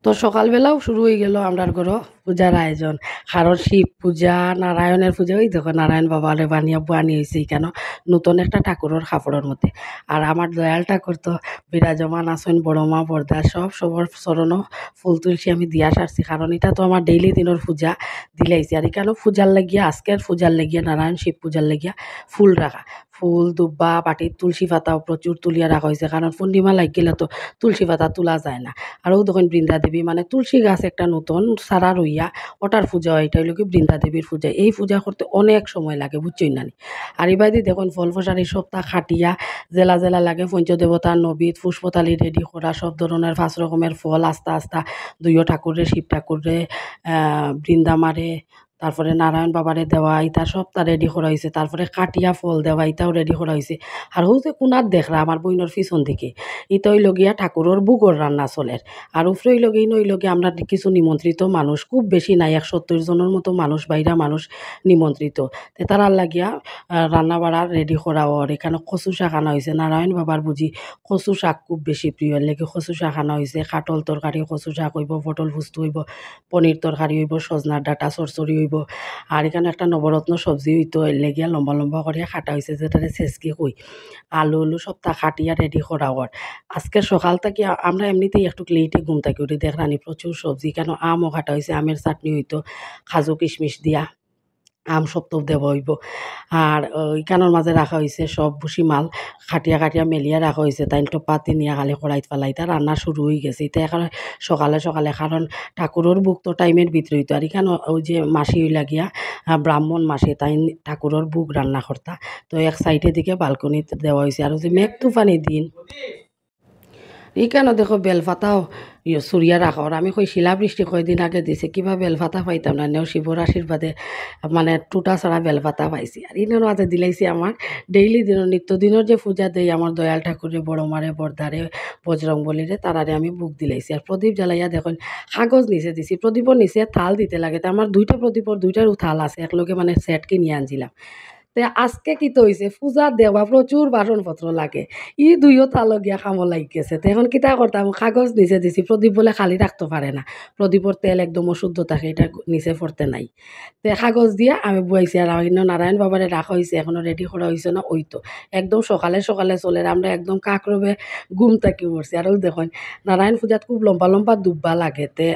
তো সকালবেলাও শুরু হয়ে গেল আমরার ঘরও পূজার আয়োজন। কারণ শিব পূজা, নারায়ণের পূজা, ওই দেখো নারায়ণ বাবারে বানিয়েছে কেন নতুন একটা ঠাকুরের কাপড়ের মধ্যে। আর আমার দয়াল ঠাকুর তো বিরাজমান আছেন, বড় মা বরদা সবার চরণও ফুল তুলসী আমি দিয়া সারছি। কারণ এটা তো আমার ডেইলি দিনের পূজা দিলাইছি। আর এখানেও পূজার লাগিয়া, আজকের পূজার লাগিয়া, নারায়ণ শিব পূজার লাগিয়া ফুল রাখা, ফুল দুব্বা পাটির তুলসী পাতাও প্রচুর তুলিয়া রাখা হয়েছে। কারণ পূর্ণিমা লাগিলে তো তুলসী পাতা তোলা যায় না। আরও তখন বৃন্দা দেবী মানে তুলসী গাছ একটা নতুন সারা রইয়া ওটার পূজা হয়, এটা হইল কি বৃন্দা দেবীর পূজা। এই পূজা করতে অনেক সময় লাগে, বুঝছই না নি। আর এবারে দেখুন ফল ফসারি সপ্তাহ খাটিয়া জেলা জেলা লাগে পঞ্চদেবতার নবীত পুষ্পতালি রেডি করা, সব ধরনের 5 রকমের ফল আস্তা আস্তা দুইও ঠাকুরে শিব ঠাকুরে বৃন্দা মারে, তারপরে নারায়ণ বাবারে দেওয়া ইটা সবটা রেডি করা হয়েছে। তারপরে কাটিয়া ফল দেওয়া ইটাও রেডি করা হয়েছে। আর হচ্ছে কোনার দেখরা আমার বইনের পিছন দিকে ইটা হইল গিয়া ঠাকুরের বুগর রান্না চলের। আর উফরে হইল গিয়ে নইল গিয়ে আমরা কিছু নিমন্ত্রিত মানুষ, খুব বেশি নাই, 170 জনের মতো মানুষ, বাইরা মানুষ নিমন্ত্রিত। তে তারার লাগিয়া রান্না বাড়া রেডি করা ওর। এখানে কচু শাক আনা হয়েছে, নারায়ণ বাবার বুঝি কচু শাক খুব বেশি প্রিয়, লেগে কচু শাক আনা হয়েছে। কাটল তরকারি কচু শাক হইব, পটল ফুস্তু হইব, পনির তরকারি হইব, সজনার ডাটা চরচড়ি হইব। আর এখানে একটা নবরত্ন সবজি হইতো, এর লেগিয়া লম্বা লম্বা করিয়া কাটা হয়েছে, যেটারে ছেঁচকি কই। আলু উলু সবটা কাটিয়া রেডি করা ওর। আজকে সকাল থেকে আমরা এমনিতেই একটু লেটে ঘুম থাকি উঠি, দেখরানি প্রচুর সবজি, কেন আমও কাটা হয়েছে, আমের চাটনি হইতো কাজু কিশমিশ দিয়া, আম সপ্তাহ দেব হইব। আর ওইখানোর মাঝে রাখা হয়েছে সব ভুসি মাল খাটিয়া খাটিয়া মেলিয়া রাখা হয়েছে। তাই তো পাতি নিয়ে খালি কড়াইত ফেলাইতা রান্না শুরু হয়ে গেছে। এটা এখন সকালে সকালে, কারণ ঠাকুরের বুক তো টাইমের ভিতরে হইতো। আর এখানে ওই যে মাসি লাগিয়া ব্রাহ্মণ মাসি তাই ঠাকুরের বুক রান্না করতা। তো এক সাইডের দিকে বালকনিতে দেওয়া হয়েছে। আর ওই যে মেঘ তুফানি দিন, এইখানে দেখো বেলপাতাও চুরিয়া রাখর। আমি কই শিলাবৃষ্টি কয়দিন আগে দিছে, কিবা বেলপাতা পাইতাম না, নেও শিবর আশীর্বাদে মানে টুটা ছাড়া বেলপাতা পাইছি। আর ইনের মাঝে দিলাইছি আমার ডেইলি দিনের নিত্যদিনের যে পূজা দেই আমার দয়াল ঠাকুরে, বড় মারে, বরদারে, বজরং বলিরে, তারারে আমি বুক দিলাইছি। আর প্রদীপ জ্বালাইয়া দেখুন কাগজ নিচে দিছি, প্রদীপর নিচে থাল দিতে লাগে। তো আমার দুইটা প্রদীপর দুইটারও থাল আছে, একলগে মানে সেট কিনে আনছিলাম। তে আজকে কি তো হইছে পূজা দেওয়া প্রচুর বাসনপত্র লাগে, ই দুইও তালো গিয়া কামো লাগি গেছে। তো এখন কিতা করতাম, কাগজ নিচে দিছি, প্রদীপ বলে খালি রাখতে পারে না, প্রদীপর তেল একদম অশুদ্ধ থাকে, এটা নিচে পড়তে নাই। তে কাগজ দিয়া আমি বুয়াইছি। আর অন্য নারায়ণ বাবারে রাখা হয়েছে, এখনো রেডি করা হয়েছে না, ওই তো একদম সকালে সকালে চলে। আমরা একদম কাকরবে ঘুম থাকি উঠছি। আর ওই দেখুন নারায়ণ পূজাত খুব লম্বা লম্বা দুব্বা লাগে, তে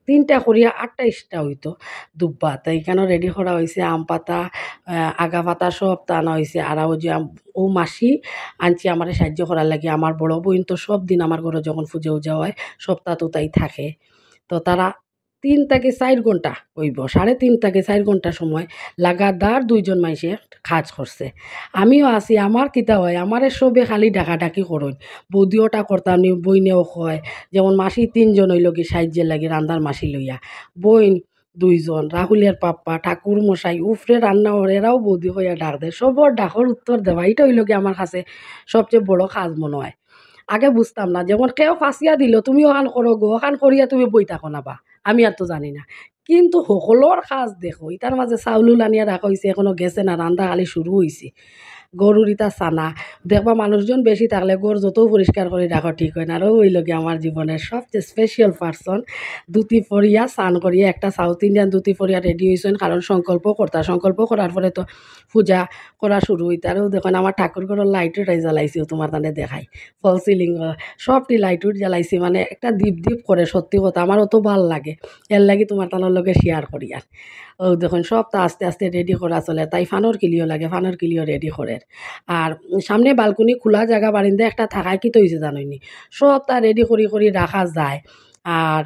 3টা করিয়া 28টা হইতো দুব্বা। তো এখানেও রেডি করা হয়েছে, আম পাতা আগা পাতা সব টানা হয়েছে। আর ওই যে ও মাসি আনছি আমার সাহায্য করার লাগে। আমার বড় বোন তো সব দিন আমার ঘরে যখন পুজো উজা হয় সপ্তাহ তো তাই থাকে। তো তারা 3 থেকে 4 ঘন্টা হইব, 3.5 থেকে 4 ঘন্টা সময় লাগাতার দুইজন মাইসে কাজ করছে। আমিও আছি, আমার কিতা হয়, আমারে সবে খালি ডাকাডাকি করুন, বৌদিওটা করতাম নি, বইনেও হয়। যেমন মাসি 3জন হইল কি সাহায্যের লাগে, রান্দার মাসি লইয়া, বইন 2জন, রাহুলের পাপ্পা, ঠাকুর মশাই উফরে রান্না ওর, এরাও বৌদি হইয়া ডাক দেয়। সবর ডাকর উত্তর দেওয়া, এটা হইল কি আমার কাছে সবচেয়ে বড় কাজ মনে হয়। আগে বুঝতাম না, যেমন কেউ ফাঁসিয়া দিল তুমি ওখান করো গো, ওখান করিয়া তুমি বই থাকো না বা, আমি আর তো জানি না। কিন্তু সকলের কাজ দেখো, ইটার মাঝে চাউল আনিয়া রাখা হয়েছে, এখনো গেছে না, রান্না খালি শুরু হয়েছে। গরুর ইটা চানা দেখবা, মানুষজন বেশি থাকলে গরু যত পরিষ্কার করে রাখা ঠিক হয় না। আর ওই লগে আমার জীবনের সবচেয়ে স্পেশাল পার্সন ধুতি পরিয়া স্নান করিয়া একটা সাউথ ইন্ডিয়ান ধুতি পরিয়া রেডি হয়েছেন, কারণ সংকল্প করতা। সংকল্প করার পরে তো পূজা করা শুরু হইতে। আরও দেখুন আমার ঠাকুর ঘরের লাইট উঠাই জ্বালাইছি, তোমার তানে দেখাই, ফল সিলিং সবটি লাইট উঠ জ্বালাইছি, মানে একটা দীপ দীপ করে। সত্যি কথা আমার অত ভাল লাগে, এর লাগি তোমার তানোর লগে শেয়ার করি। আর ও দেখুন সবটা আস্তে আস্তে রেডি করা চলে। তাই ফানোর কিলিও লাগে, ফানোর কিলিও রেডি করে। আর সামনে বালকনি খোলা জায়গা বারিন্দা একটা থাকায় কি তো হয়েছে জানোনি, সবটা রেডি করি করি রাখা যায়। আর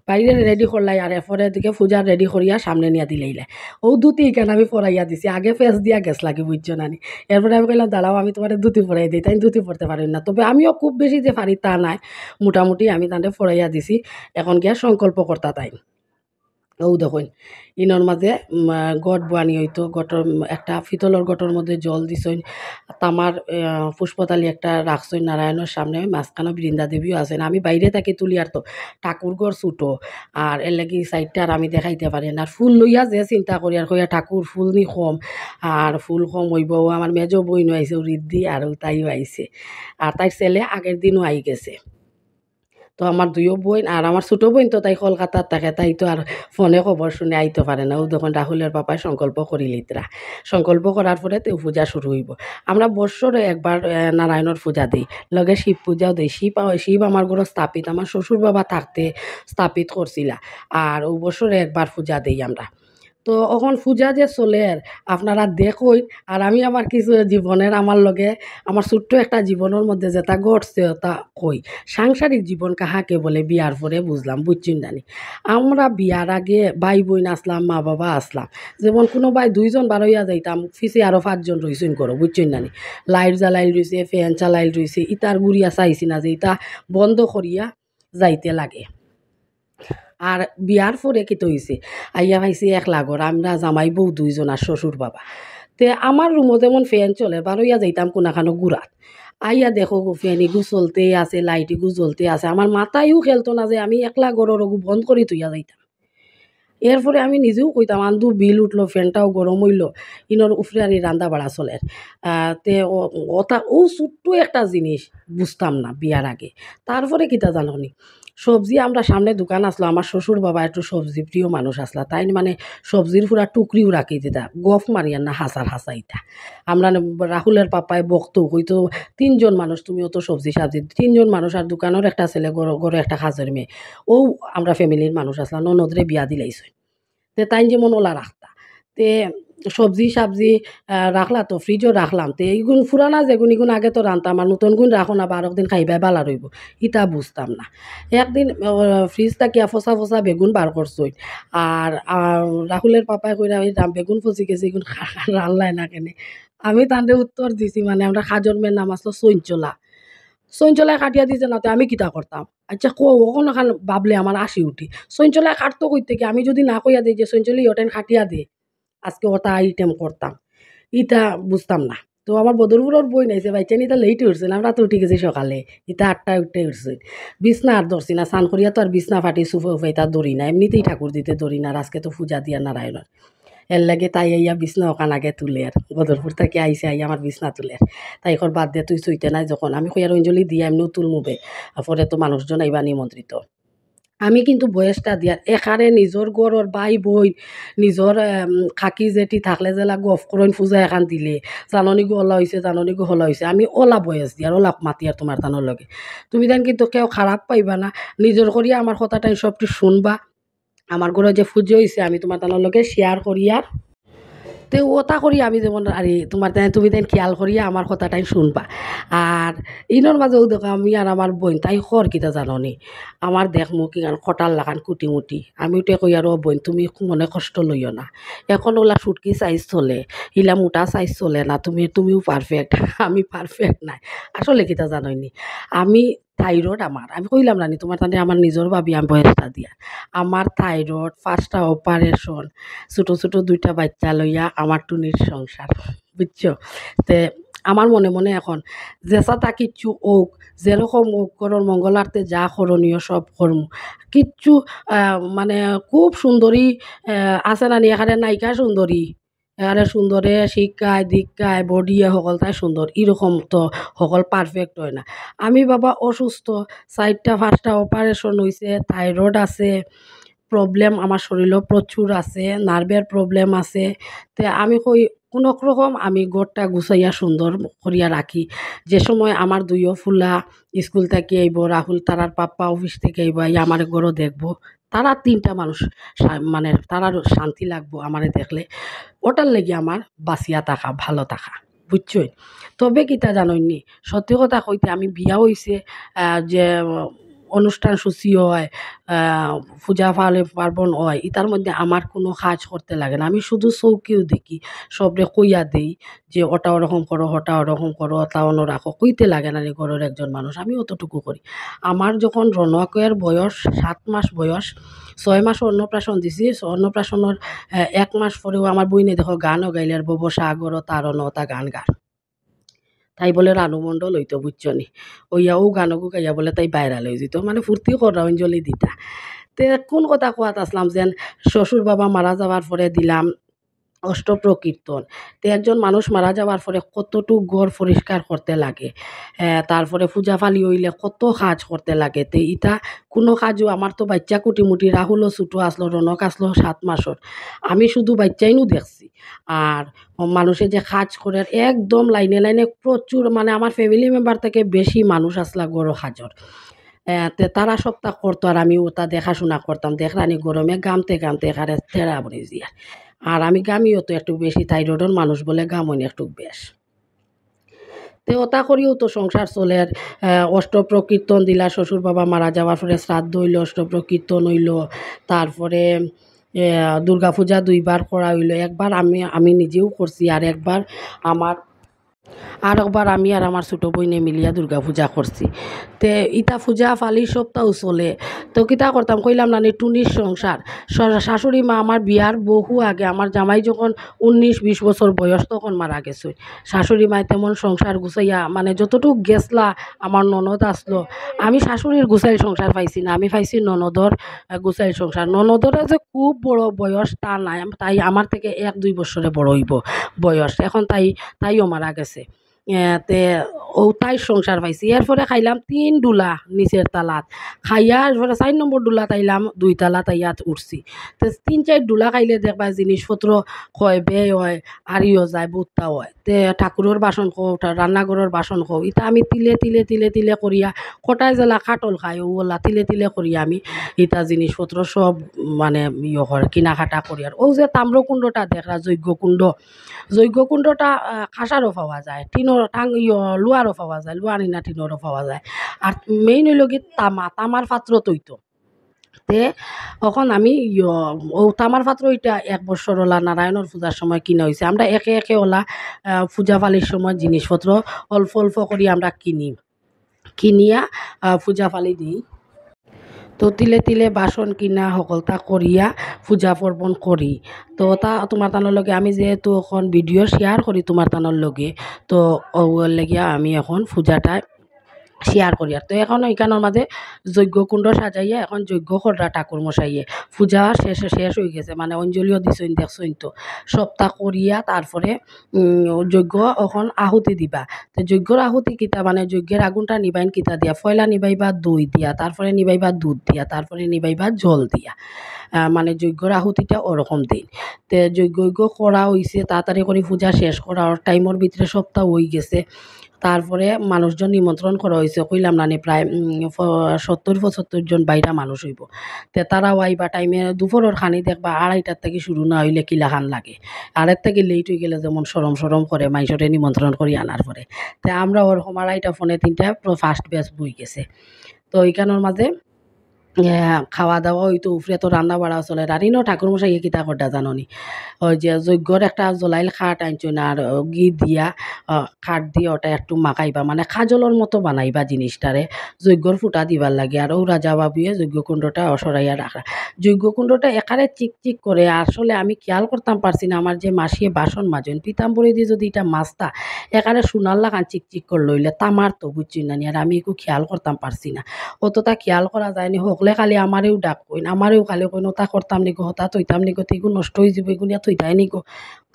বাইরে রেডি করলাই, আর এরপরে দিকে পূজা রেডি করিয়া সামনে নিয়ে দিলেইলে ও দুটি কেন আমি পরাইয়া দিছি, আগে ফেস দিয়া গেছ লাগে, বুঝছো নানি। এরপরে আমি কইলাম দাঁড়াও আমি তোমার দুটি পরাই দিই, তাই দুটি পরতে পারি না, তবে আমিও খুব বেশি যে পারি তা নাই, মোটামুটি আমি তাদের পরাইয়া দিছি। এখন গিয়া সংকল্প করতা তাই। ও দেখুন ইনর মাঝে গট বানি হইতো, গটর একটা পিতলের গটর মধ্যে জল দিছইন, তামার পুষ্পতালি একটা রাখছইন নারায়ণের সামনে, মাঝখানে বৃন্দা দেবীও আছেন। আমি বাইরে থাকি তুলি, আর তো ঠাকুর ঘর ছুটো, আর এর লাগি সাইডটা আর আমি দেখাইতে পারি না। আর ফুল লইয়া যে চিন্তা করি, আর কইয়া ঠাকুর ফুল নি কম, আর ফুল কম হইব। আমার মেজো বইনও আইছে ঋদ্ধি, আর তাইও আইছে, আর তাই ছেলে আগের দিনও আই গেছে। তো আমার দুইও বোন আর আমার ছোটো বোন তো তাই কলকাতার থাকে, তাই তো আর ফোনে খবর শুনে আইতে পারে না। ও তখন রাহুলের পাপায় সংকল্প করিলিতরা, সংকল্প করার পরে তো পূজা শুরু হইব। আমরা বৎসরে একবার নারায়ণর পূজা দিই, লগে শিব পূজাও দিই। শিব আমার ঘরে স্থাপিত, আমার শ্বশুর বাবা থাকতে স্থাপিত করছিলা। আর ও বছরে একবার পূজা দিই আমরা। তো এখন পূজা যে চলে আপনারা দেখই। আর আমি আমার কিছু জীবনের আমার লগে আমার ছোট্ট একটা জীবনের মধ্যে যেটা ঘটছে তা কই। সাংসারিক জীবন কাহাকে বলে বিয়ার পরে বুঝলাম, বুঝছেন জানি। আমরা বিয়ার আগে ভাই বোন আসলাম, মা বাবা আসলাম। যেমন কোনো ভাই 2জন বারইয়া যাইতাম, ফিসে আরও 5জন রইছেন করো, বুঝছেন জানি। লাইট জ্বালাইল রইছে, ফ্যান চালাইল রইছে, ইটার গুড়িয়া চাইছি না যে ইটা বন্ধ করিয়া যাইতে লাগে। আর বিয়ার পরে কিতো হইছে, আইয়া ভাইছি একলা ঘর, আমরা জামাই বউ 2জন আর শ্বশুর বাবা। তে আমার রুমও যেমন ফ্যান চলে, বারইয়া যাইতাম কোনাখানো গুড়াত। আইয়া দেখো ফ্যান ইগু চলতে আছে, লাইট ইগু জ্বলতে আছে, আমার মাথায়ও খেলতো না যে আমি একলা ঘরের ওগু বন্ধ করি তুইয়া যাইতাম। এরপরে আমি নিজেও কইতাম আন্দু বিল উঠলো, ফ্যানটাও গরম হইল, ইনোর উফরে আর রান্দা বাড়া চলে। তে ওটা ও ছোট্ট একটা জিনিস বুঝতাম না বিয়ার আগে। তারপরে কিতা জানি, সবজি আমরা সামনে দোকান আসলো, আমার শ্বশুর বাবা একটু সবজি প্রিয় মানুষ আসলা, তাই মানে সবজির পুরা টুকরিও রাখি দিতা, গফ মারিয়ার না হাসার হাসাইতা। আমরা রাহুলের পাপায় বকতো, হয়তো 3জন মানুষ, তুমি অত সবজি সাবজি 3জন মানুষ আর দোকানের একটা ছেলে, গড়ে একটা কাজের মেয়ে। ও আমরা ফ্যামিলির মানুষ আসলাম, ননদরে বিয়া দিলাইছে। তে তাই যেমন ওলা রাখতা। তে সবজি সাবজি রাখলা তো ফ্রিজও রাখলাম। তে এইগুন ফুরানা যেগুন এগুন আগে তো রান্তাম, আর নতুন গুণ রাখো না, 12 দিন খাইবাই বালা রইব, ইটা বুঝতাম না। একদিন ফ্রিজ থাকিয়া ফসা ফসা বেগুন বার করছই। আর রাহুলের পাপায় কইরা ওই বেগুন ফসি গেছে, এগুন রানলাই না কেনে। আমি তান্ডে উত্তর দিছি, মানে আমরা খাজর মেয়ের নাম আসলো চঞ্চলা। চঞ্চলায় কাটিয়া দিছে না, তো আমি কিতা করতাম? আচ্ছা কখন খান ভাবলে আমার হাসি উঠি। চঞ্চলায় কাটতো কই থেকে, আমি যদি না কইয়া দিই যে চঞ্চলি ওটেন কাটিয়া দে, আজকে ওটা আইটেম করতাম, ইটা বুঝতাম না। তো আমার বদরপুরের বই নাইছে, বাইচান ইটা লেটে উঠছে না, আমরা তো উঠে গেছি সকালে, ইটা 8টায় উঠতে উঠছে। বিছনা আর ধরছি না, স্নান করিয়া তো আর বিছনা ফাটি সুফে উফাইতা ধরি না, এমনিতেই ঠাকুর দিতে ধরি না, আর আজকে তো পূজা দিয়া নারায়ণর। এর লাগে তাই আইয়া বিছনা ওখান আগে তুলে আর বদরপুর থেকে আইসে আইয়া আমার বিছনা তুলে। তাই এখন বাদ দিয়ে তুই চুইতে নাই যখন, আমি কই আর অঞ্জলি দিয়া এমনিও তুলমুবে, পরে তো মানুষজন আইবা নিমন্ত্রিত। আমি কিন্তু বয়সটা দিয়ার এখানে নিজের গড়র ভাই বই, নিজের খাকি জেঠি থাকলে জেলা গফ করইন পূজা এখান দিলে জাননী গো ওলা হয়েছে, জাননী গো হলা হয়েছে, আমি ওলা বয়স দিয়ার ওলা মাতি আর তোমার তানোর লগে। তুমি দেন কিন্তু কেউ খারাপ পাইবা না, নিজের করিয়া আমার কথাটাই সবটি শুনবা। আমার ঘরে যে পুজো হয়েছে আমি তোমার তানোর লগে শেয়ার করিয়া, তে ওটা করি আমি যেমন আরে তোমার তাই তুমি তাই খেয়াল করিয়া আমার কথাটাই শুনবা। আর ইনোর মাঝেও দেখো আমি আর আমার বোন তাই খর কিতা জাননি, আমার দেখ মুখ ইগান খটাল লাগান কুটি মুটি, আমি উঠে কই আর ও বোন তুমি মনে কষ্ট লইও না, এখন ওলা সুটকি সাইজ চলে, ইলা মোটা সাইজ চলে না, তুমিও পারফেক্ট, আমি পারফেক্ট নাই। আসলে কিতা জাননি, আমি থাইরয়েড আমার, আমি কইলাম রানি তোমার তাহলে আমার নিজের ভাবি আমি বয়সটা দিয়া, আমার থাইরয়েড 5টা অপারেশন, ছোটো ছোটো 2টা বাচ্চা লইয়া আমার টুনির সংসার, বুঝছো। তে আমার মনে মনে এখন যেসাটা কিচ্ছু ওক, যেরকম ওক করর মঙ্গলার্তে যা করণীয় সব কর্ম কিচ্ছু মানে খুব সুন্দরী আছে না নি, এখানে নায়িকা সুন্দরী, এখানে সুন্দরে শিক্ষায় দীক্ষায় বডিয়ে সকল তাই সুন্দর, এরকম তো সকল পারফেক্ট হয় না। আমি বাবা অসুস্থ, 4টা 5টা অপারেশন হয়েছে, থাইরয়েড আছে, প্রবলেম আমার শরীরেও প্রচুর আছে, নার্ভের প্রবলেম আছে। তে আমি কই কোনো রকম আমি ঘরটা গুছাইয়া সুন্দর করিয়া রাখি। যে সময় আমার দুইও ফুলা স্কুল থেকে আইব, রাহুল তারার পাপ্পা অফিস থেকে আইব, আইয়া আমার ঘরও দেখবো, তারা 3টা মানুষ মানে তারার শান্তি লাগবো আমারে দেখলে, ওটার লেগে আমার বাঁচিয়া থাকা ভালো থাকা, বুঝছই। তবে কিতা জানইনি, সত্যি কথা কইতে আমি বিয়া হইছে যে অনুষ্ঠান সূচি হয়, পূজা পার্বণ হয়, ইতার মধ্যে আমার কোনো কাজ করতে লাগে না, আমি শুধু চৌকিও দেখি, সবরে কইয়া দেই যে ওটা ওরকম করো, ওটা ওরকম করো, ওটা অন্য রাখো, কইতে লাগে না রে ঘরের একজন মানুষ, আমি অতটুকু করি। আমার যখন রনকের বয়স 7 মাস বয়স, 6 মাস অন্নপ্রাশন দিছি, অন্নপ্রাশনের 1 মাস পরেও আমার বইনে দেখো গানও গাইলে, আর বব সাগর তার নতা গান গার, তাই বলে রানু মণ্ডল হইতো, বুঝছনি, ওইয়াও গানকও গাইয়া বলে তাই বাইরাল হয়ে যেত, মানে ফুর্তি করা অঞ্জলি দিতা। তে কোন কথা কোয়াত আসলাম যেন শ্বশুর বাবা মারা যাওয়ার পরে দিলাম অষ্টপ্রকীর্তন। তো একজন মানুষ মারা যাওয়ার পরে কতটুক ঘর পরিষ্কার করতে লাগে, তারপরে পূজা ফালি হইলে কত কাজ করতে লাগে। তো ইটা কোনো কাজও আমার তো বাচ্চা কুটিমুটি রাহুলও ছোটো আসলো, রনক আসলো 7 মাসের, আমি শুধু বাচ্চাইনু দেখছি। আর মানুষে যে কাজ করে একদম লাইনে লাইনে প্রচুর, মানে আমার ফ্যামিলি মেম্বার থেকে বেশি মানুষ আসলা গরো কাজর। তে তারা সপ্তাহ করতো আর আমি ওটা দেখাশোনা করতাম, দেখরানি গরমে গামতে গামতে এখানে তেরা পড়ে দিয়া। আর আমি গামিও তো একটু বেশি, থাইরয়েডের মানুষ বলে গামইন একটু বেশ। তে ওটা করিও তো সংসার চলে। আর অষ্টপ্রকীর্তন দিলা, শ্বশুর বাবা মারা যাওয়ার পরে শ্রাদ্ধ হইল, অষ্টপ্রকীর্তন হইল। তারপরে দুর্গা পূজা 2 বার করা হইল। একবার আমি নিজেও করছি, আর একবার আমার আর একবার আমি আর আমার ছোটো বইনে মিলিয়া দুর্গা পূজা করছি। তে ইটা পূজা ফালি সপ্তাহ চলে। তো কিতা করতাম কইলাম না নি, টুনির সংসার। শাশুড়ি মা আমার বিয়ার বহু আগে, আমার জামাই যখন 19-20 বছর বয়স তখন মারা গেছে। শাশুড়ি মায় তেমন সংসার গুছাইয়া, মানে যতটুক গেছলা আমার ননদ আসলো। আমি শাশুড়ির গুছাইল সংসার পাইছি না, আমি পাইছি ননদর গুছাইল সংসার। ননদরে যে খুব বড় বয়স তা নাই, তাই আমার থেকে 1-2 বছরে বড় হইব বয়স। এখন তাইও মারা গেছে। তে ও তাই সংসার পাইছি। এরপরে খাইলাম 3 ডুলা নিচের তালাত, খাইয়া এরপরে 4 নম্বর ডুলা তাইলাম 2 তালাত আইয়াত উঠছি। তো 3-4 ডুলা খাইলে দেখবা জিনিসপত্র হয় ব্যয় হয়, আরিও যায়, বুত্তা হয়। তে ঠাকুরের বাসন খো, রান্নাঘরের বাসন খো, ইটা আমি তিলে তিলে তিলে তিলে করিয়া, কটাই জেলা কাটল খাই ওলা তিলে তিলে করিয়া আমি ইটা জিনিসপত্র সব মানে করে কিনাকাটা করি। আর ও যে তাম্রকুণ্ডটা দেখরা, যজ্ঞকুণ্ডটা খাসারও পাওয়া যায়, টিনের লোহারও পাওয়া যায়, লোহা নিনা টিনেরও পাওয়া যায়। আর মেইন হইল কি তামার পাত্র তৈতো। তে তখন আমি ও তামার পাত্র ওইটা 1 বছর ওলা নারায়ণের পূজার সময় কিনা হয়েছে। আমরা একে একে ওলা পূজা ফালির সময় জিনিসপত্র অল্প অল্প করি আমরা কিনিয়া পূজা ফালি দিই। তো তিলে তিলে বাসন কিনা সকলটা করিয়া পূজা পার্বণ করি। তো তা তোমার তানোর লগে আমি যেহেতু এখন ভিডিও শেয়ার করি তোমার তানোর লগে, তো ওর লাগিয়া আমি এখন পূজাটা শেয়ার করি। আর তো এখন এখানোর মাঝে যজ্ঞকুণ্ড সাজাইয়া এখন যজ্ঞ কররা ঠাকুর মশাইয়ে, পূজা শেষ হয়ে গেছে, মানে অঞ্জলিও দিছইন দেখছইন। তো সপ্তাহ করিয়া তারপরে যজ্ঞ এখন আহুতি দিবা। তো যজ্ঞর আহুতি কিতা, মানে যজ্ঞের আগুনটা নিবাইন কিতা দিয়া, পয়লা নিবাইবা দই দিয়া, তারপরে নিবাইবা দুধ দিয়া, তারপরে নিবাইবা জল দিয়া। মানে যজ্ঞর আহুতিটা ওরকম দিন। তে যজ্ঞ করা হইছে, তাড়াতাড়ি করে পূজা শেষ করা টাইমের ভিতরে সপ্তাহ হয়ে গেছে। তারপরে মানুষজন নিমন্ত্রণ করা হয়েছে, কইলাম নানি প্রায় 70-75 জন বাইরা মানুষ হইব। তে তারাও আইবা টাইমে দুপুরের খানি দেখবা 2:30টার থেকে শুরু না হইলে কিলাখান লাগে। আরের থেকে লেট হয়ে গেলে যেমন সরম সরম করে মাইসরে নিমন্ত্রণ করি আনার পরে। তে আমরা ওরকম 2:30টা 2:45টা ফার্স্ট ব্যাচ বই গেছে। তো এইখানোর মাঝে খাওয়া দাওয়া হইতো, উপরে তো রান্না বাড়া চলে। রানিনো ঠাকুরমশাই কিতা করতা জাননি, ওই যে যজ্ঞর একটা জ্বলাইল খাট আনছুন, আর ঘি দিয়া খাট দিয়ে ওটা একটু মাখাইবা, মানে খাজলের মতো বানাইবা জিনিসটারে, যজ্ঞর ফুটা দিবার লাগে। আর ও রাজা বাবুয়ে যজ্ঞকুণ্ডটা অসরাইয়া রাখা। যজ্ঞকুণ্ডটা একারে চিকচিক করে, আসলে আমি খেয়াল করতাম পারছি না, আমার যে মাসিয়ে বাসন মাজেন পিতাম্বরী দিয়ে যদি এটা মাছটা একারে সোনার লাগান চিকচিক করে লইলে তামার তো বুঝছি না। আর আমি একটু খেয়াল করতাম পারছি না, অতটা খেয়াল করা যায়নি। হকলে খালি আমারেও ডাক কইন, আমারেও খালি কইন ওটা করতাম নিগো, হতা থইতাম নিগো, তো এগুলো নষ্ট হয়ে যাবে, এগুলো থইতাই নিগো,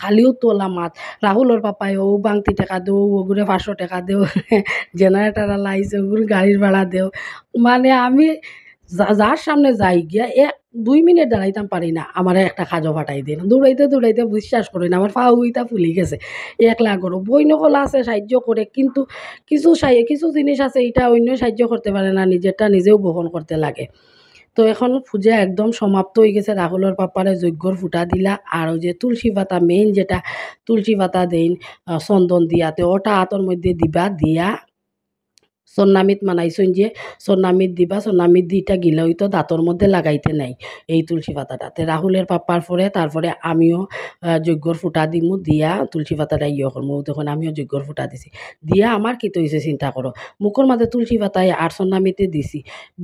খালিও তোলা মাত। রাহুলর পাপাই ও বাংতি টাকা দেও, ওগুলো 500 টাকা দেও, জেনারেটার লাইছে ওগুলো গাড়ির ভাড়া দেও। মানে আমি যার সামনে যাই গিয়া 1-2 মিনিট দাঁড়াইতাম পারি না, আমার একটা খাজো ফাটাই দিন, দৌড়াইতে দৌড়াইতে বিশ্বাস করি না আমার পা উইটা ফুলি গেছে। একলা করো বই নকলা আছে সাহায্য করে, কিন্তু কিছু জিনিস আছে এটা অন্য সাহায্য করতে পারে না, নিজেরটা নিজেও বহন করতে লাগে। তো এখন পূজা একদম সমাপ্ত হয়ে গেছে। রাহুলের পাপারে যজ্ঞর ফুটা দিলা, আর ওই যে তুলসী পাতা, মেইন যেটা তুলসী পাতা দেন চন্দন দিয়াতে, ওটা হাতর মধ্যে দিবা, দিয়া সন্নামিত মানাইছুন যে সন্নামিত দিবা, সন্নামিত দিটা গিলে হইতো দাঁতর মধ্যে লাগাইতে নাই এই তুলসী পাতাটাতে। রাহুলের পাপ্পার পরে তারপরে আমিও যজ্ঞর ফুটা দিমু, দিয়া তুলসী পাতাটা করমু। তখন আমিও যজ্ঞর ফুটা দিছি, দিয়া আমার কি হয়েছে চিন্তা করো, মুখর মাঝে তুলসী পাতায় আর সন্নামিতে দিছি,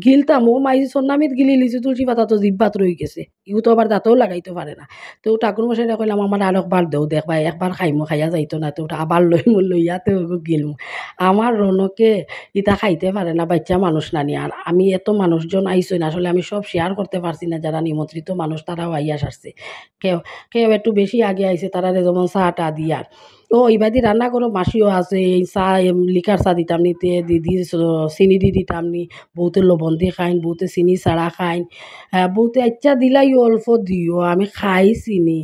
গিলতাম ও মাই সন্নামিত গিলি লিছি, তুলসী পাতা তো জিব্বাত রয়ে গেছে, ইউ তো আবার দাঁতেও লাগাইতে পারে না। তো ঠাকুর মশাইরা কইলাম আমার আর একবার দেও দেখবা, একবার খাইমু, খাইয়া যাইতো না, তো ওটা আবার লইমু, লইয়াতে গিলমু। আমার রনকে কিতা খাইতে পারে না, বাচ্চা মানুষ নানি। আর আমি এত মানুষজন আইসই না, আসলে আমি সব শেয়ার করতে পারছি না। যারা নিমন্ত্রিত মানুষ তারাও আইয়া সারছে, কেউ কেউ একটু বেশি আগে আইছে, তারা যেমন চা টা দিয়ার ও ইবাদি রান্না করো, মাসিও আছে, এই চা লিকার চা দিতাম নিতে দিদি চিনি দি দিতাম নি, বহুতে লবণ দিয়ে খাইন, বহুতে চিনি ছাড়া খাইন, বহুতে আচ্ছা দিলাই অল্প দিও, আমি খাই চিনি,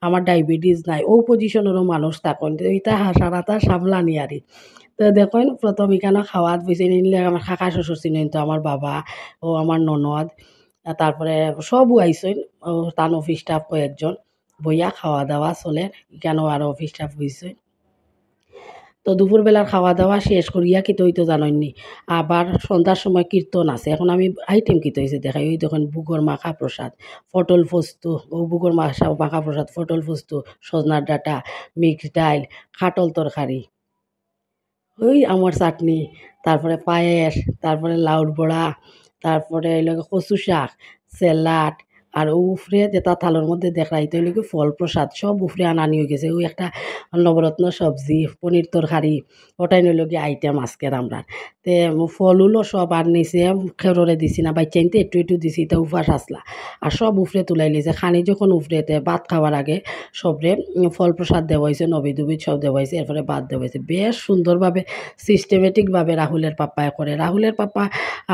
আমার ডায়াবেটিস নাই, ও পজিশনেরও মানুষ থাকেন, তো এটা সারাটা সামলানি আরি। তো দেখুন প্রথম এখানে খাওয়াত বসে নিলে আমার কাকা শ্বশুর ছিলেন, তো আমার বাবা ও আমার ননদ, তারপরে সবও আইসেন, ও তান অফিস স্টাফ কয়েকজন, বইয়া খাওয়া দাওয়া চলে, কেন আরও অফিস স্টাফ হয়েছে। তো দুপুরবেলার খাওয়া দাওয়া শেষ করিয়া কি তো জানেননি, আবার সন্ধ্যার সময় কীর্তন আছে। এখন আমি আইটেম কী হয়েছে দেখাই, ওই দেখুন বুগর মাখা প্রসাদ, পটল পোস্ত, ও বুগর মাখা প্রসাদ, পটল পোস্ত, সজনার ডাঁটা, মিক্স ডাল, খাটল তরকারি, ওই আমার চাটনি, তারপরে পায়েস, তারপরে লাউর বড়া, তারপরে এলাকা কচু শাক, স্যালাড, আর উফরে যেটা থালোর মধ্যে দেখাই তো এলাকা ফল প্রসাদ, সব উফরে আনানি হয়ে গেছে। ওই একটা নবরত্ন সবজি, পনির তরকারি, ওটাই নইল গিয়ে আইটেম আজকের আমরা। তে ফলুলো সব আর নিচে খেররে দিছি না, বাচ্চা নিতে একটু একটু দিছি, তা উফাস আসলা, আর সব উফরে তুলাই লিছে। খানি যখন উফরেতে ভাত খাওয়ার আগে সবরে ফল প্রসাদ দেওয়া হয়েছে, নবী দুবিদ সব দেওয়া হয়েছে, এরপরে ভাত দেওয়া হয়েছে। বেশ সুন্দরভাবে সিস্টেমেটিকভাবে রাহুলের পাপ্পায় করে। রাহুলের পাপ্পা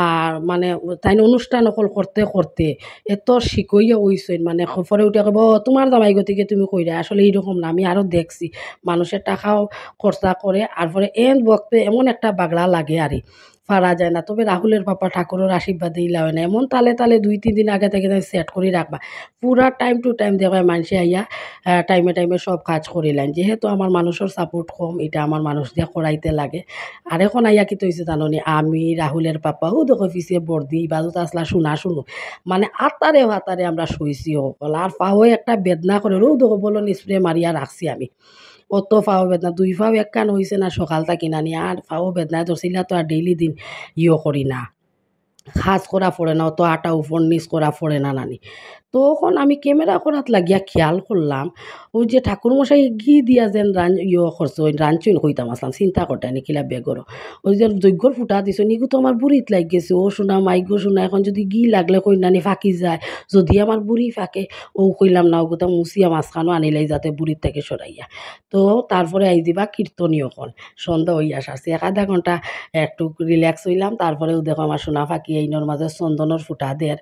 আর মানে তাই অনুষ্ঠান অকল করতে করতে এত শিকইয়া হইছেন, মানে পরে উঠে কব তোমার জামাই গতিকে তুমি কইরা, আসলে এইরকম না, আমি আরও দেখছি মানুষের টাকাও খরচা করে, আর পরে এন বক্তে এমন একটা বাগড়া লাগে আরই পারা যায় না। তবে রাহুলের পাপা ঠাকুরের আশীর্বাদে ইলা হয় না, এমন তালে তালে 2-3 দিন আগে থেকে সেট করে রাখবা, পুরা টাইম টু টাইম দেখবে মানুষে আইয়া টাইমে টাইমে সব কাজ করিলেন। যেহেতু আমার মানুষের সাপোর্ট কম, এটা আমার মানুষ দিয়ে করাইতে লাগে। আর এখন আইয়া কি তৈছে জাননি, আমি রাহুলের পাপা ও দেখো পিছিয়ে বর্দি বাজুত আসলা শোনা শুনো, মানে আতারে হাতারে আমরা শুইছি সকল, আর পাও একটা বেদনা করে ও দেখো বলো স্প্রে মারিয়া রাখছি আমি, অত পাও বেদনা, 2 পাও এক কান হয়েছে না সকাল থাকি নানি, আর পাও বেদনায় ধরছিলা তো আর ডেইলি দিন করি না, খাস করা পড়ে না, অত আটা উপর নিচ করা পড়ে না নানি। তখন আমি ক্যামেরা করাত লাগিয়া খেয়াল করলাম, ওই যে ঠাকুরমশাই ঘি দিয়া যেন করছো, ওই রাঞ্চুন কইতাম আসলাম, চিন্তা করতে নিখিলা বেগরও ওই যে যজ্ঞর ফুটা দিছো নিগু, তো আমার বুড়িত লাগ গেছে, ও শোনা মাইগো শোনা, এখন যদি ঘি লাগলে কইনানি ফাঁকি যায়, যদি আমার বুড়ি ফাঁকে, ও কইলাম না, ওগুতা মুসিয়া মাঝখানো আনিলাই যাতে বুড়ির থেকে সরাইয়া। তো তারপরে আই দিবা কীর্তনীয় কল, সন্ধ্যা হইয়া সারছি, 1/2 ঘন্টা একটু রিল্যাক্স হইলাম, তারপরেও দেখো আমার সোনা ফাঁকি এইনোর মাঝে চন্দনের ফুটা দের,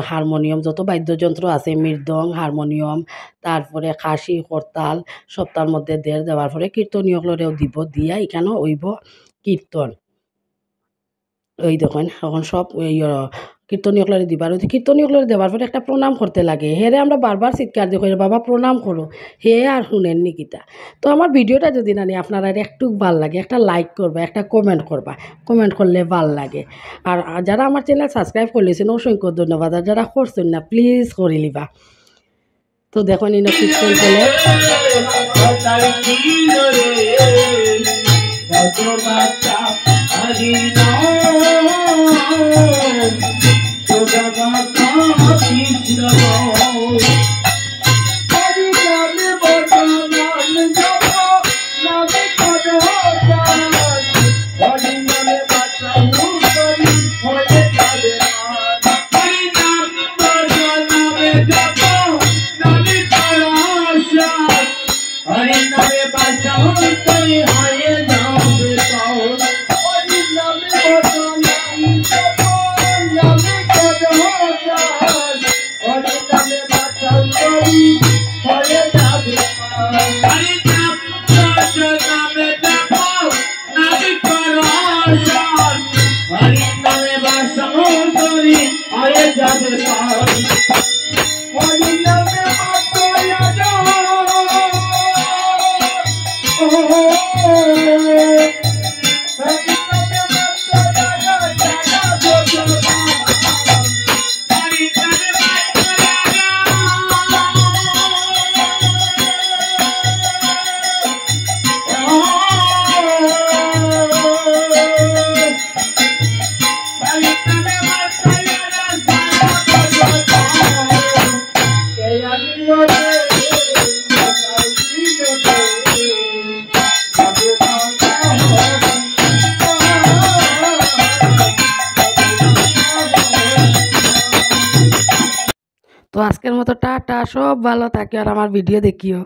হারমোনিয়াম যত বাদ্যযন্ত্র আছে, মৃদং, হারমোনিয়াম, তারপরে কাশি করতাল, সপ্তাহের মধ্যে দেওয়ার পরে কীর্তনীয়গুলোরেও দিব, দিয়া এখানেও হইব কীর্তন। ওই দেখেন এখন সব কীর্তনীয়গুলোরে দিবার, ওই কীর্তনীয়গুলোরে দেওয়ার পরে একটা প্রণাম করতে লাগে, হেরে আমরা বারবার চিৎকার দিয়ে কই বাবা প্রণাম করো, হে আর শুনেন নিকিতা। তো আমার ভিডিওটা যদি নানি আপনারা একটু ভাল লাগে, একটা লাইক করবা, একটা কমেন্ট করবা, কমেন্ট করলে ভাল লাগে। আর যারা আমার চ্যানেল সাবস্ক্রাইব করলেছেন অসংখ্য ধন্যবাদ, আর যারা করছেন না প্লিজ করে লিবা। তো দেখুন ইনো কীর্তন করলে তো আজকের মতো টাটা, সব ভালো থাকিও আর আমার ভিডিও দেখিও।